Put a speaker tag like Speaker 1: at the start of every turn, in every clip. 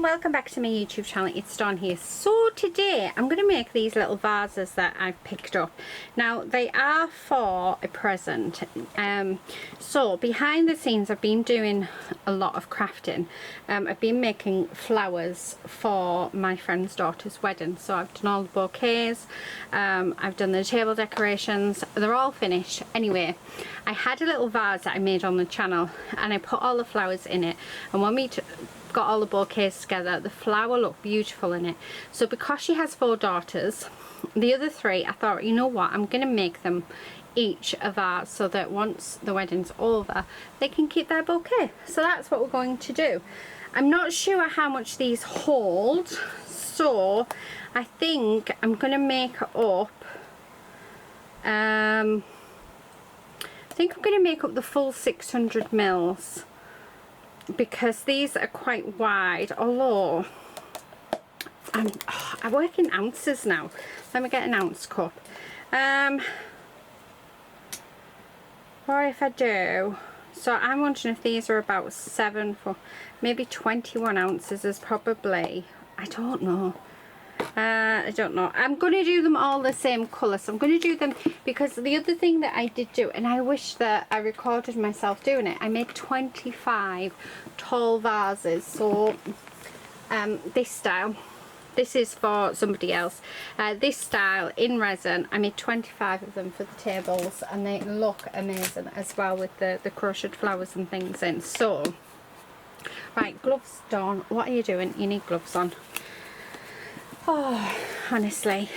Speaker 1: and welcome back to my YouTube channel. It's Dawn here. So today I'm going to make these little vases that I've picked up. Now they are for a present. So behind the scenes I've been doing a lot of crafting. I've been making flowers for my friend's daughter's wedding. So I've done all the bouquets, I've done the table decorations, they're all finished. Anyway, I had a little vase that I made on the channel and I put all the flowers in it, and when we got all the bouquets together, the flower looked beautiful in it. So because she has 4 daughters, the other 3, I thought, you know what, I'm gonna make them each a vase so that once the wedding's over they can keep their bouquet. So that's what we're going to do. I'm not sure how much these hold, so I think I'm gonna make up I think I'm gonna make up the full 600 mils because these are quite wide, although I work in ounces now. Let me get an ounce cup. Or if I do, so I'm wondering if these are about 7 for maybe 21 ounces is probably, I don't know. I don't know. I'm going to do them all the same colour. So I'm going to do them because the other thing that I did do, and I wish that I recorded myself doing it, I made 25 tall vases. So this style, this is for somebody else. This style in resin, I made 25 of them for the tables, and they look amazing as well with the crocheted flowers and things in. So, right, gloves, Dawn, what are you doing? You need gloves on. Oh, honestly.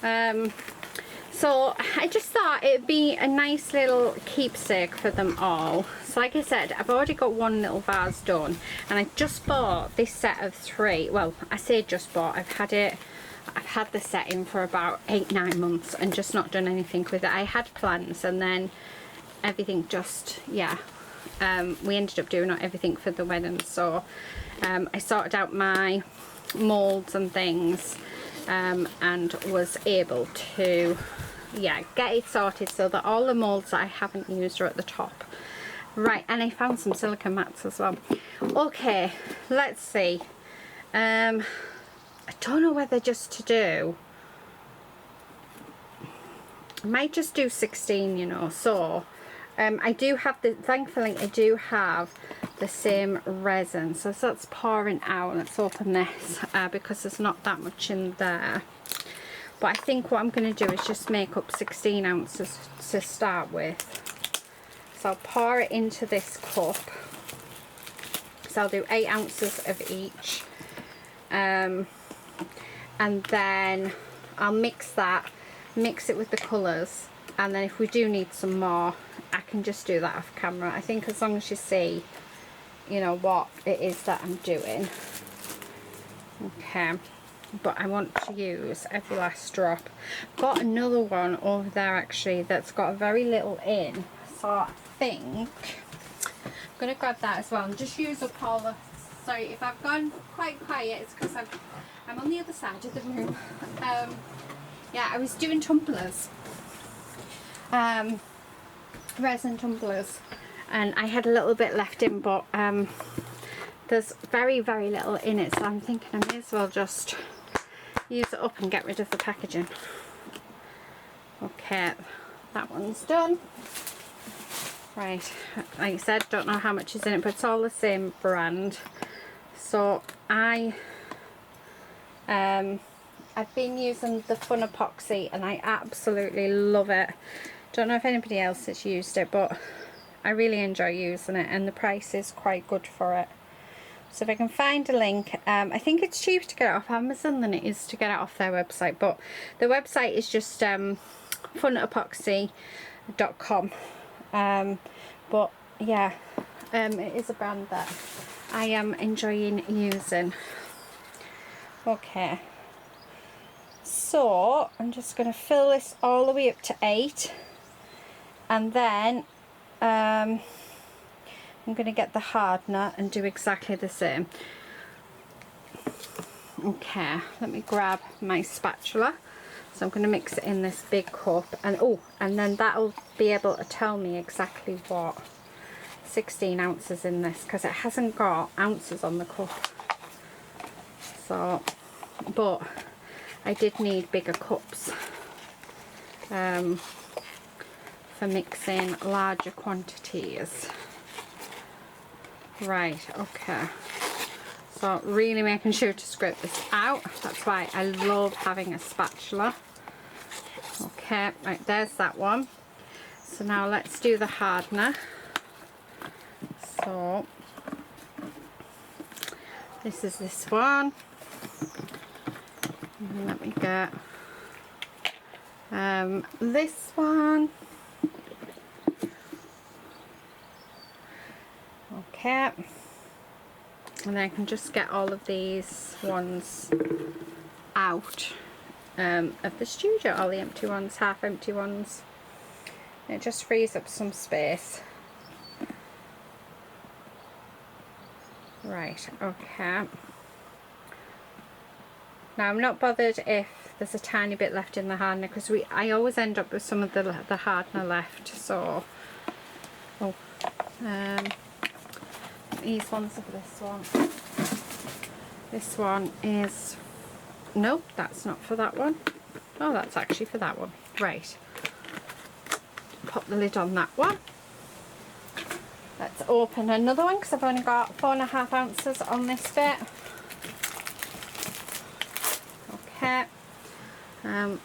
Speaker 1: So I just thought it'd be a nice little keepsake for them all. So like I said, I've already got one little vase done, and I just bought this set of 3. Well, I say just bought, I've had the set in for about 8-9 months and just not done anything with it. I had plans and then everything just, yeah, we ended up doing everything for the wedding. So I sorted out my molds and things and was able to, yeah, get it sorted so that all the molds that I haven't used are at the top. Right, and I found some silicone mats as well. Okay, let's see. I don't know whether just to do, I might just do 16, you know. So I do have the, thankfully I do have the same resin, so that's pouring out. Let's open this because there's not that much in there, but I think what I'm going to do is just make up 16 ounces to start with. So I'll pour it into this cup, so I'll do 8 ounces of each, and then I'll mix it with the colours, and then if we do need some more I can just do that off camera. I think as long as you see, you know, what it is that I'm doing. Okay, but I want to use every last drop. Got another one over there actually that's got a very little in, so I think I'm gonna grab that as well and just use up all the, sorry if I've gone quite quiet, it's because I'm on the other side of the room. Yeah, I was doing tumblers, resin tumblers, and I had a little bit left in, but there's very little in it, so I'm thinking I may as well just use it up and get rid of the packaging. Okay, that one's done. Right, like I said, don't know how much is in it, but it's all the same brand. So I've been using the Fun Epoxy and I absolutely love it. Don't know if anybody else has used it, but I really enjoy using it, and the price is quite good for it. So if I can find a link, I think it's cheaper to get it off Amazon than it is to get it off their website, but the website is just funepoxy.com. But yeah, it is a brand that I am enjoying using. Okay, so I'm just going to fill this all the way up to 8, and then I'm going to get the hardener and do exactly the same. Okay, let me grab my spatula. So I'm going to mix it in this big cup, and oh, and then that'll be able to tell me exactly what 16 ounces in this, because it hasn't got ounces on the cup. So, but I did need bigger cups for mixing larger quantities. Right, okay. So really making sure to scrape this out. That's why I love having a spatula. Okay, right, there's that one. So now let's do the hardener. So this is this one. And let me get this one. Okay. And then I can just get all of these ones out of the studio, all the empty ones, half empty ones. It just frees up some space. Right, okay. Now I'm not bothered if there's a tiny bit left in the hardener, because I always end up with some of the hardener left. So, these ones are this one. This one is, nope, that's not for that one. Oh, that's actually for that one. Right. Pop the lid on that one. Let's open another one, because I've only got 4.5 ounces on this bit. Okay. Oh,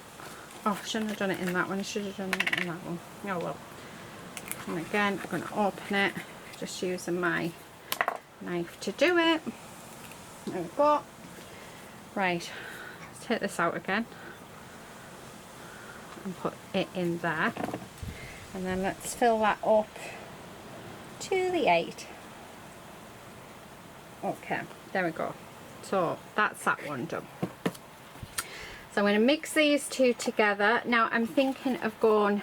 Speaker 1: I shouldn't have done it in that one. I should have done it in that one. Oh well. And again, I'm going to open it, just using my knife to do it. There we go. Right, let's take this out again and put it in there, and then let's fill that up to the 8. Okay, there we go. So that's that one done. So I'm going to mix these two together. Now I'm thinking of going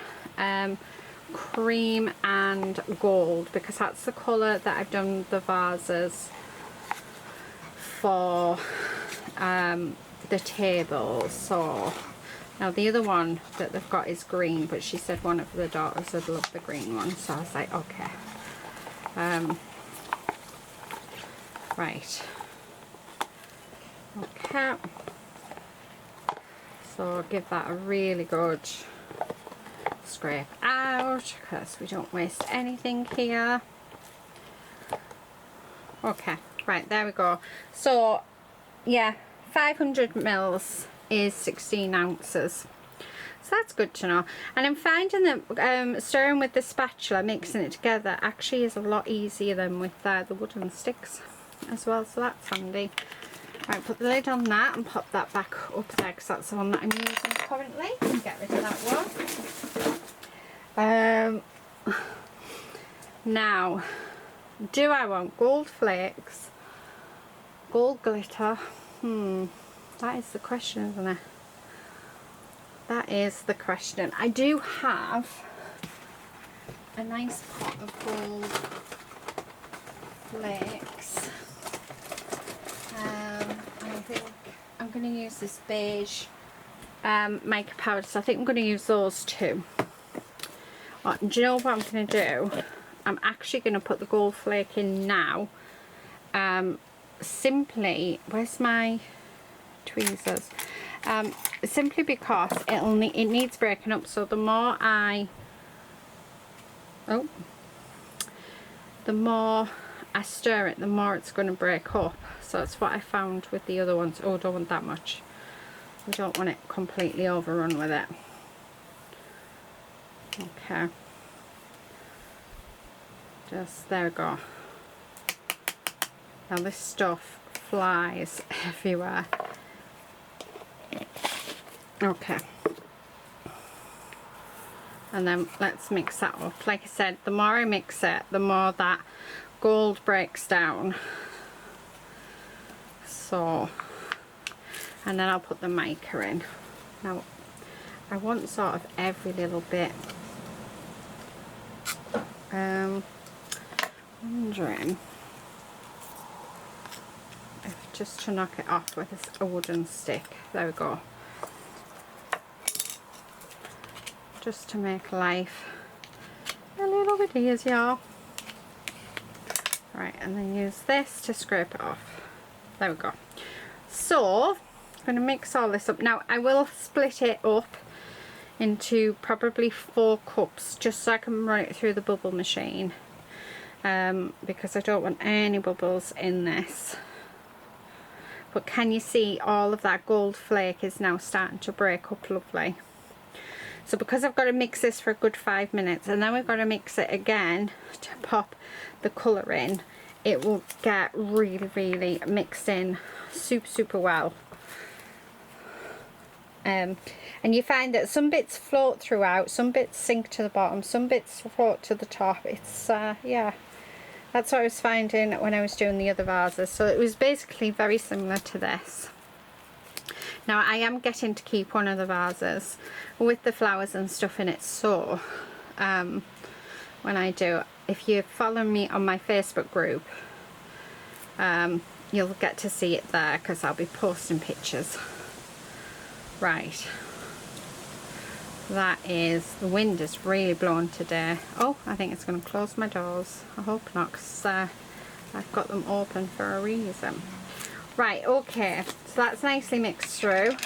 Speaker 1: cream and gold, because that's the colour that I've done the vases for the table. So now the other one that they've got is green, but she said one of the daughters would love the green one, so I was like, okay. Right, okay, so give that a really good scrape out, because we don't waste anything here. Okay, right, there we go. So yeah, 500 mils is 16 ounces. So that's good to know. And I'm finding that stirring with the spatula, mixing it together, actually is a lot easier than with the wooden sticks as well, so that's handy. Right, put the lid on that and pop that back up there, because that's the one that I'm using currently. Get rid of that one. Now, do I want gold flakes, gold glitter? That is the question, isn't it? That is the question. I do have a nice pot of gold flakes. I think I'm going to use this beige mica powder, so I think I'm going to use those two. Well, do you know what I'm going to do? I'm actually going to put the gold flake in now. Simply, where's my tweezers? Simply because it needs breaking up, so the more I stir it, the more it's going to break up. So that's what I found with the other ones. Oh, don't want that much. We don't want it completely overrun with it. Okay. Just, there we go. Now this stuff flies everywhere. Okay. And then let's mix that up. Like I said, the more I mix it, the more that gold breaks down. So, and then I'll put the mica in. Now, I want sort of every little bit. Wondering if just to knock it off with a wooden stick. There we go. Just to make life a little bit easier. Right, and then use this to scrape it off. There we go. So I'm going to mix all this up. Now I will split it up into probably 4 cups just so I can run it through the bubble machine, because I don't want any bubbles in this. But can you see all of that gold flake is now starting to break up lovely. So because I've got to mix this for a good 5 minutes, and then we've got to mix it again to pop the colour in, it will get really mixed in super well. And you find that some bits float throughout, some bits sink to the bottom, some bits float to the top. It's yeah, that's what I was finding when I was doing the other vases. So it was basically very similar to this. Now I am getting to keep one of the vases with the flowers and stuff in it, so when I do, if you follow me on my Facebook group, you'll get to see it there because I'll be posting pictures. Right, that is, the wind is really blowing today. Oh, I think it's going to close my doors. I hope not, because I've got them open for a reason. Right, okay, so that's nicely mixed through.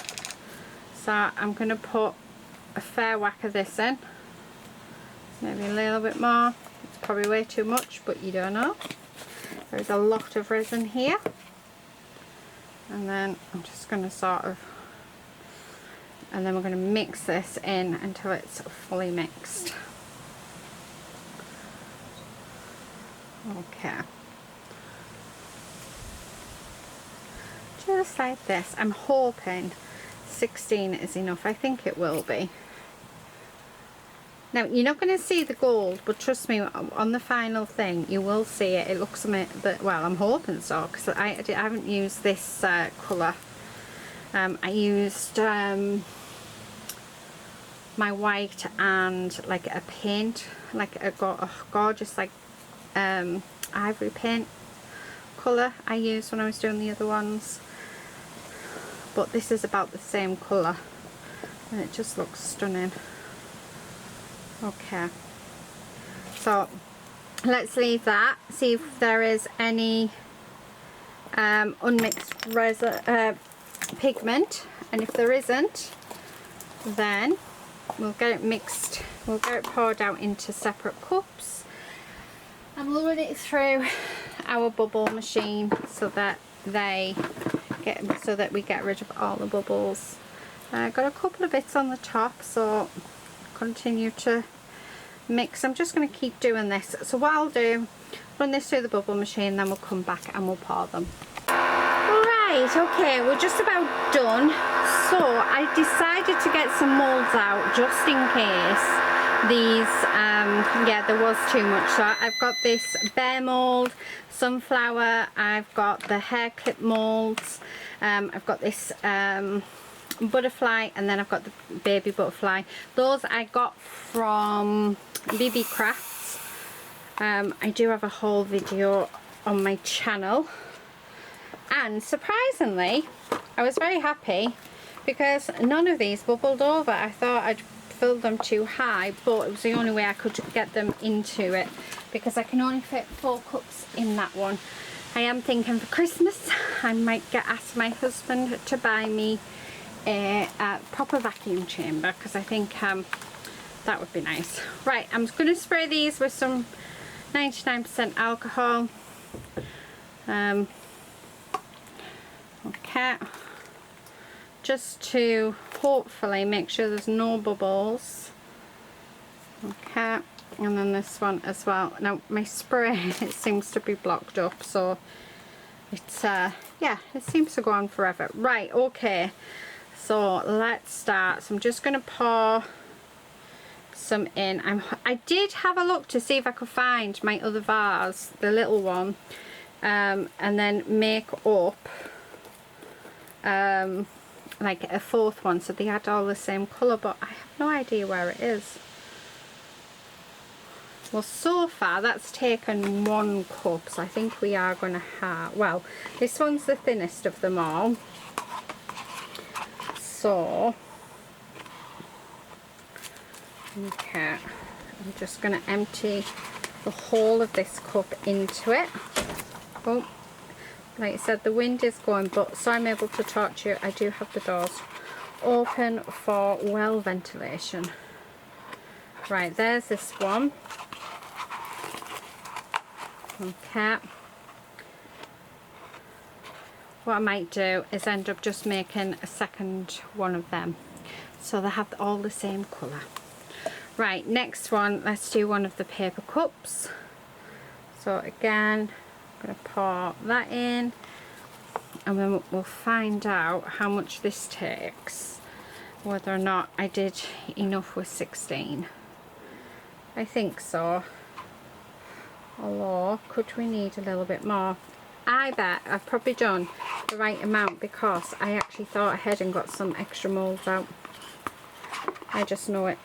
Speaker 1: So I'm going to put a fair whack of this in. Maybe a little bit more. It's probably way too much, but you don't know. There's a lot of resin here. And then I'm just going to sort of, and then we're going to mix this in until it's fully mixed. Okay. Just like this. I'm hoping 16 is enough. I think it will be. Now you're not going to see the gold, but trust me, on the final thing you will see it. It looks a bit, well, I'm hoping so, because I haven't used this colour. I used my white and like a paint, like a gorgeous like ivory paint colour I used when I was doing the other ones, but this is about the same colour and it just looks stunning. Okay, so let's leave that, see if there is any unmixed resin pigment, and if there isn't, then we'll get it mixed, we'll get it poured out into separate cups, and we'll run it through our bubble machine so that we get rid of all the bubbles. I got a couple of bits on the top, so continue to mix. I'm just going to keep doing this. So what I'll do, run this through the bubble machine, then we'll come back and we'll pour them. Right, okay, we're just about done. So I decided to get some moulds out just in case these, yeah, there was too much. So I've got this bear mould, sunflower, I've got the hair clip moulds, I've got this butterfly, and then I've got the baby butterfly. Those I got from BB Crafts. I do have a whole video on my channel, and surprisingly I was very happy because none of these bubbled over. I thought I'd filled them too high, but it was the only way I could get them into it because I can only fit 4 cups in that one. I am thinking for Christmas I might ask my husband to buy me a proper vacuum chamber, because I think that would be nice. Right, I'm going to spray these with some 99% alcohol. Okay, just to hopefully make sure there's no bubbles. Okay, and then this one as well. Now my spray, it seems to be blocked up, so it's yeah, it seems to go on forever. Right, okay, so let's start. So I'm just going to pour some in. I did have a look to see if I could find my other vase, the little one, and then make up like a 4th one so they had all the same colour, but I have no idea where it is. Well, so far that's taken 1 cup, so I think we are going to have, well, this one's the thinnest of them all, so okay, I'm just going to empty the whole of this cup into it. Oh, like I said, the wind is going, but so I'm able to talk to you, I do have the doors open for well ventilation. Right, there's this one. Okay. What I might do is end up just making a second one of them, so they have all the same colour. Right, next one, let's do one of the paper cups. So again, I'm going to pour that in, and then we'll find out how much this takes, whether or not I did enough with 16. I think so, although could we need a little bit more? I bet I've probably done the right amount, because I actually thought ahead and got some extra moulds out. I just know it.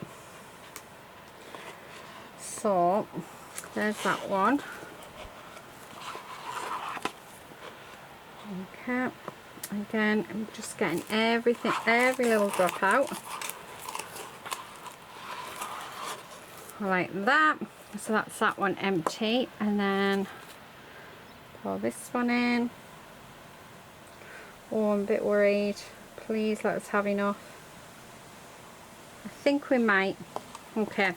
Speaker 1: So there's that one. Okay, again, I'm just getting everything, every little drop out like that. So that's that one empty, and then pour this one in. Oh, I'm a bit worried. Please let us have enough. I think we might. Okay,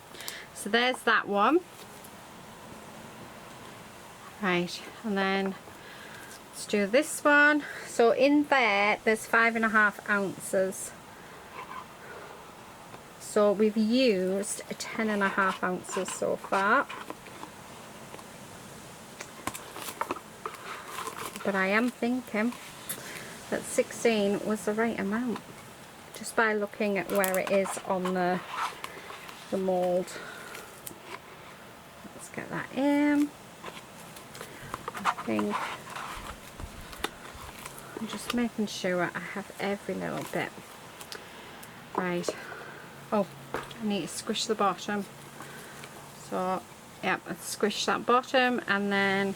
Speaker 1: so there's that one. Right, and then let's do this one. So in there, there's 5.5 ounces. So we've used 10.5 ounces so far. But I am thinking that 16 was the right amount, just by looking at where it is on the mould. Let's get that in. I think I'm just making sure I have every little bit. Right. Oh, I need to squish the bottom. So, yeah, let's squish that bottom, and then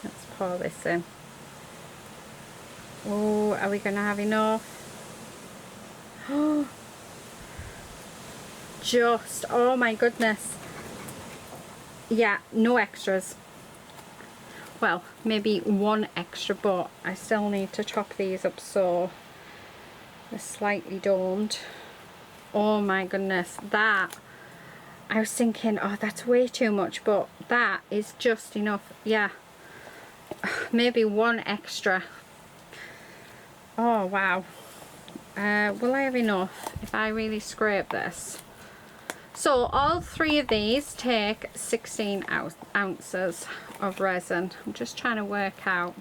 Speaker 1: let's pour this in. Oh, are we going to have enough? Oh, just, oh my goodness. Yeah, no extras. Well, maybe one extra, but I still need to chop these up so they're slightly domed. Oh my goodness, that, I was thinking, oh, that's way too much, but that is just enough. Yeah, maybe one extra. Oh wow. Will I have enough if I really scrape this? So all three of these take 16 ounces of resin. I'm just trying to work out,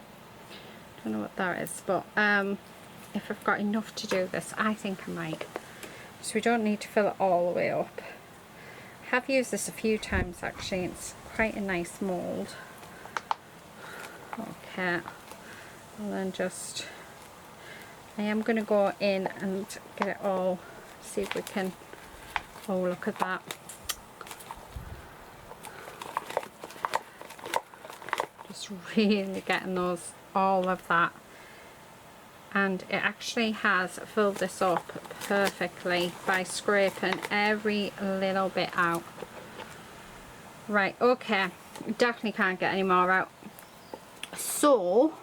Speaker 1: I don't know what that is, but if I've got enough to do this. I think I might. So we don't need to fill it all the way up. I have used this a few times actually. It's quite a nice mould. Okay, and then just, I am going to go in and get it all, see if we can, oh look at that. Just really getting those, all of that. And it actually has filled this up perfectly by scraping every little bit out. Right, okay, definitely can't get any more out. So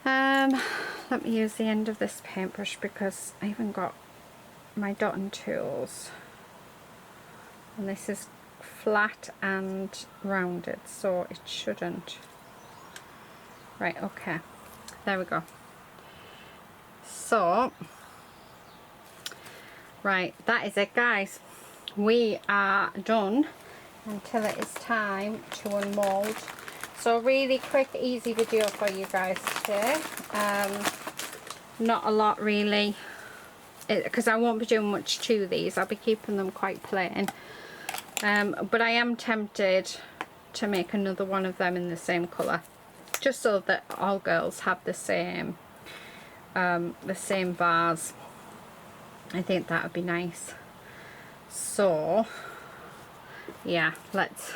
Speaker 1: let me use the end of this paintbrush, because I haven't got my dotting tools, and this is flat and rounded, so it shouldn't. Right, okay, there we go. So right, that is it guys, we are done until it is time to unmold. So really quick, easy video for you guys today. Not a lot really, because I won't be doing much to these. I'll be keeping them quite plain. But I am tempted to make another one of them in the same colour, just so that all girls have the same vase. I think that would be nice. So yeah, let's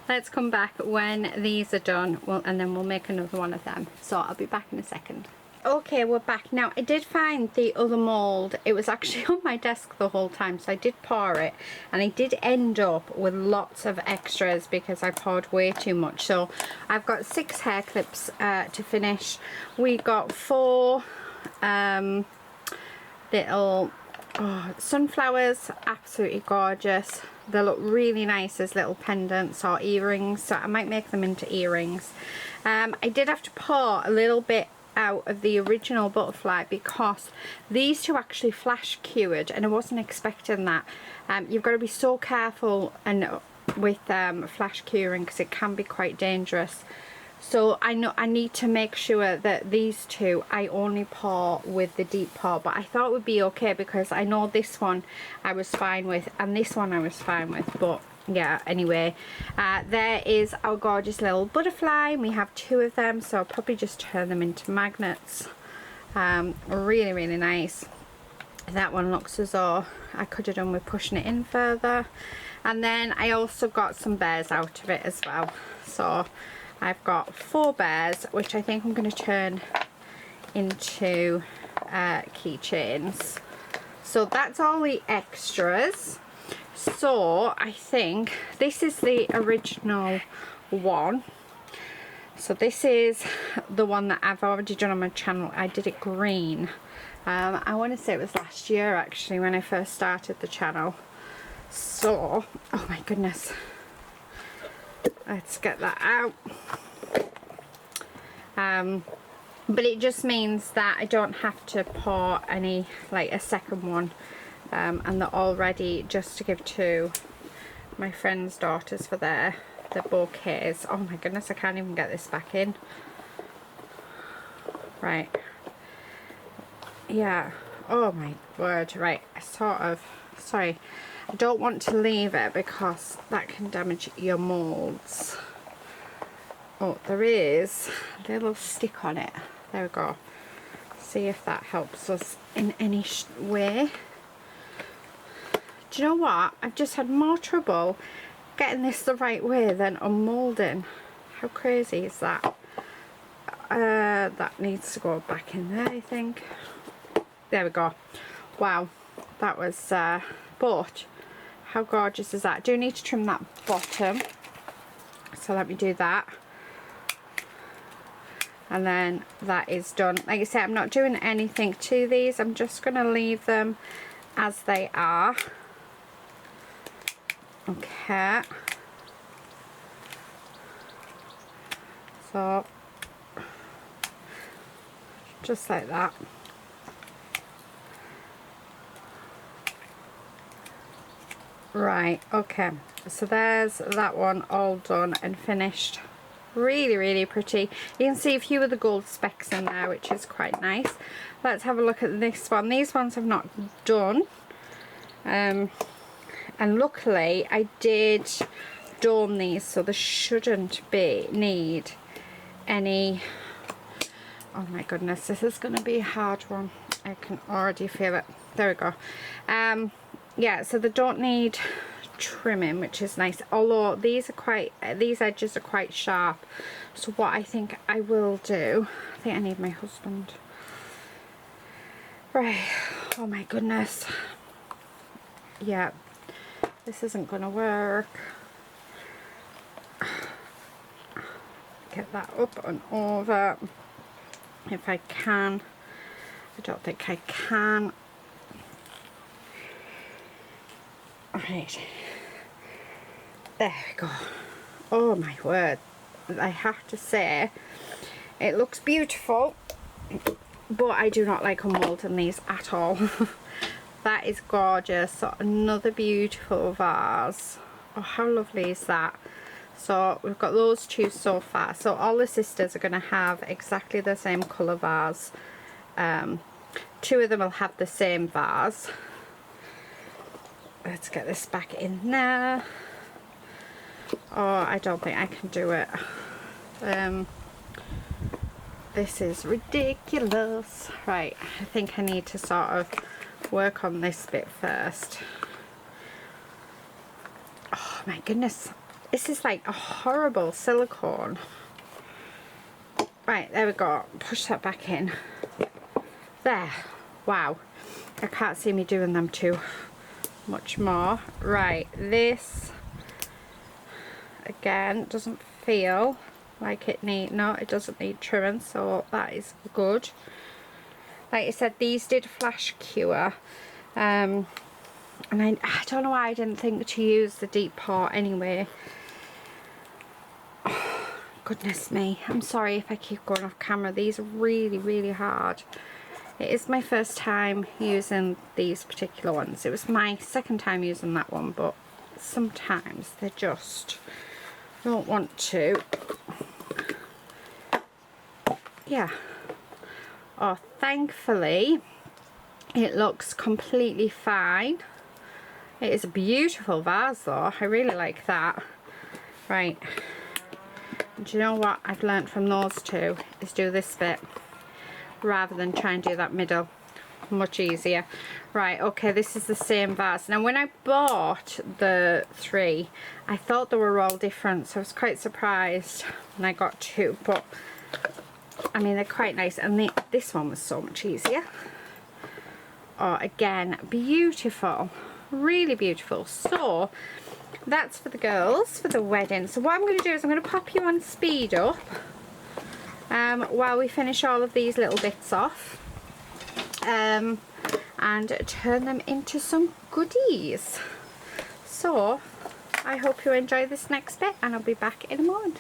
Speaker 1: let's come back when these are done, and then we'll make another one of them. So I'll be back in a second. okay, we're back. Now, I did find the other mould. It was actually on my desk the whole time, so I did pour it, and I did end up with lots of extras because I poured way too much. So I've got 6 hair clips to finish. We got 4 little sunflowers, absolutely gorgeous. They look really nice as little pendants or earrings, so I might make them into earrings. I did have to pour a little bit out of the original butterfly because these two actually flash cured, and I wasn't expecting that. You've got to be so careful and with flash curing because it can be quite dangerous. So I know I need to make sure that these two I only pour with the deep pour, but I thought it would be okay because I know this one I was fine with and this one I was fine with. But yeah, anyway, there is our gorgeous little butterfly, and we have 2 of them, so I'll probably just turn them into magnets. Really, really nice. That one looks as though I could have done with pushing it in further. And then I also got some bears out of it as well. So I've got 4 bears, which I think I'm going to turn into keychains. So that's all the extras. So I think this is the original one. So this is the one that I've already done on my channel. I did it green. I want to say it was last year actually when I first started the channel. So, oh my goodness. Let's get that out. But it just means that I don't have to pour any, like a second one, and they're all ready just to give to my friends' daughters for their bouquets. Oh my goodness, I can't even get this back in. Right. Yeah. Oh my word. Right. Sorry. I don't want to leave it because that can damage your moulds. Oh, there is a little stick on it. There we go. See if that helps us in any way. Do you know what? I've just had more trouble getting this the right way than unmoulding. How crazy is that? That needs to go back in there, I think. There we go. Wow. That was, but how gorgeous is that? I do need to trim that bottom, so let me do that, and then that is done. Like I said, I'm not doing anything to these. I'm just going to leave them as they are. Okay, so just like that. Right, okay, so there's that one all done and finished. Really, really pretty. You can see a few of the gold specks in there, which is quite nice. Let's have a look at this one. These ones I've not done. And luckily I did dome these, so there shouldn't need any. Oh my goodness, this is going to be a hard one. I can already feel it. There we go. Yeah, so they don't need trimming, which is nice, although these edges are quite sharp. So what I think I will do, I think I need my husband. Right, oh my goodness. Yeah, this isn't gonna work. Get that up and over if I can. I don't think I can. Right, there we go. Oh my word, I have to say it looks beautiful, but I do not like unmoulding these at all. That is gorgeous. So another beautiful vase. Oh, how lovely is that? So we've got those 2 so far. So all the sisters are going to have exactly the same colour vase. 2 of them will have the same vase. Let's get this back in there. Oh, I don't think I can do it. This is ridiculous. Right, I think I need to sort of work on this bit first. Oh my goodness, this is like a horrible silicone. Right, there we go. Push that back in. there. Wow, I can't see me doing them too much more. Right, this again doesn't feel like it doesn't need trimming, so that is good. Like I said, these did flash cure, and I don't know why I didn't think to use the deep pot anyway. Oh, goodness me, I'm sorry if I keep going off camera. These are really hard. It is my first time using these particular ones. It was my second time using that one, but sometimes they just don't want to. Yeah. Oh, thankfully it looks completely fine. It is a beautiful vase though. I really like that. Right, do you know what I've learnt from those two is do this bit rather than try and do that middle. Much easier. Right, okay, this is the same vase. Now when I bought the 3, I thought they were all different, so I was quite surprised when I got 2, but I mean they're quite nice, and this one was so much easier. Oh, again, beautiful, really beautiful. So that's for the girls for the wedding. So what I'm going to do is I'm going to pop you on speed up while we finish all of these little bits off, and turn them into some goodies. So I hope you enjoy this next bit, and I'll be back in a moment.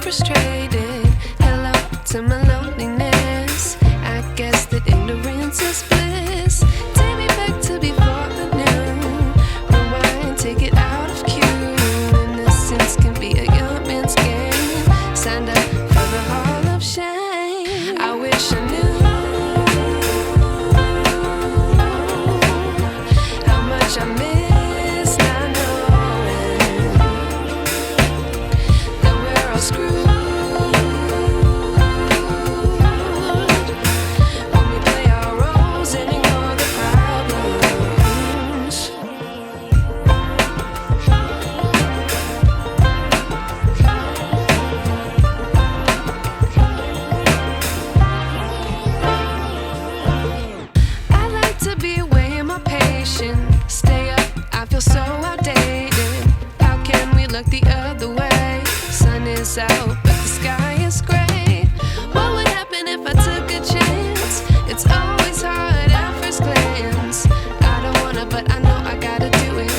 Speaker 2: frustrated. Hello to my loneliness. I guess that ignorance is bliss. Take me back to before I knew. Rewind, take it out of cue. Innocence can be a young man's game. Signed up for the hall of shame. I wish I knew how much I miss not knowing that we're all screwed. When we play our roles and ignore the problems. I like to be away in my patience. Stay up, I feel so outdated. How can we look the other way? Sun is out, but the sky is gray. What would happen if I took a chance? It's always hard at first glance. I don't wanna, but I know I gotta do it.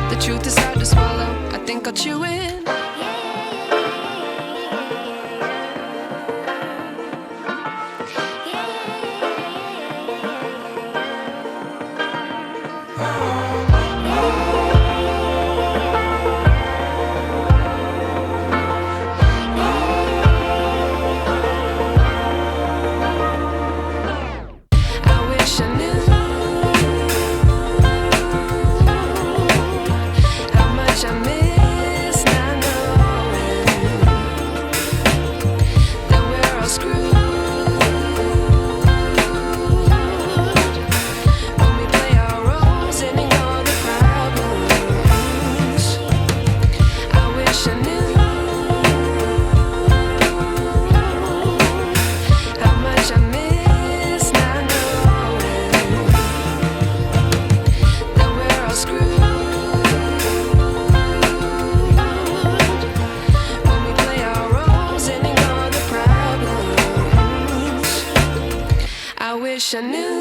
Speaker 2: The truth is hard to swallow, I think I'll chew it. I wish I knew how much I miss not knowing that we're all screwed. When we play our roles and ignore the problems. I wish I knew how much I miss not knowing that we're all screwed. When we play our roles and ignore the problems. I wish I knew.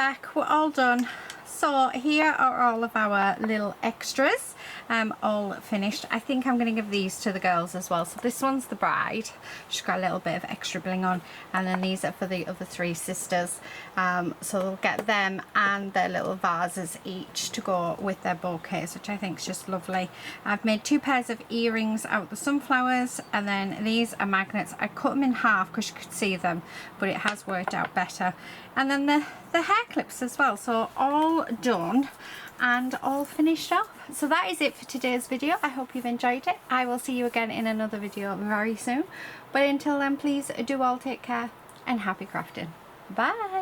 Speaker 1: back, we're all done. So here are all of our little extras, all finished. I think I'm going to give these to the girls as well. So this one's the bride, she's got a little bit of extra bling on, and then these are for the other three sisters. So they'll get them and their little vases each to go with their bouquets, which I think is just lovely. I've made 2 pairs of earrings out of the sunflowers, and then these are magnets. I cut them in half because you could see them, but it has worked out better. And then the hair clips as well. So all done and all finished off. So that is it for today's video. I hope you've enjoyed it. I will see you again in another video very soon, but until then, please do all take care and happy crafting. Bye.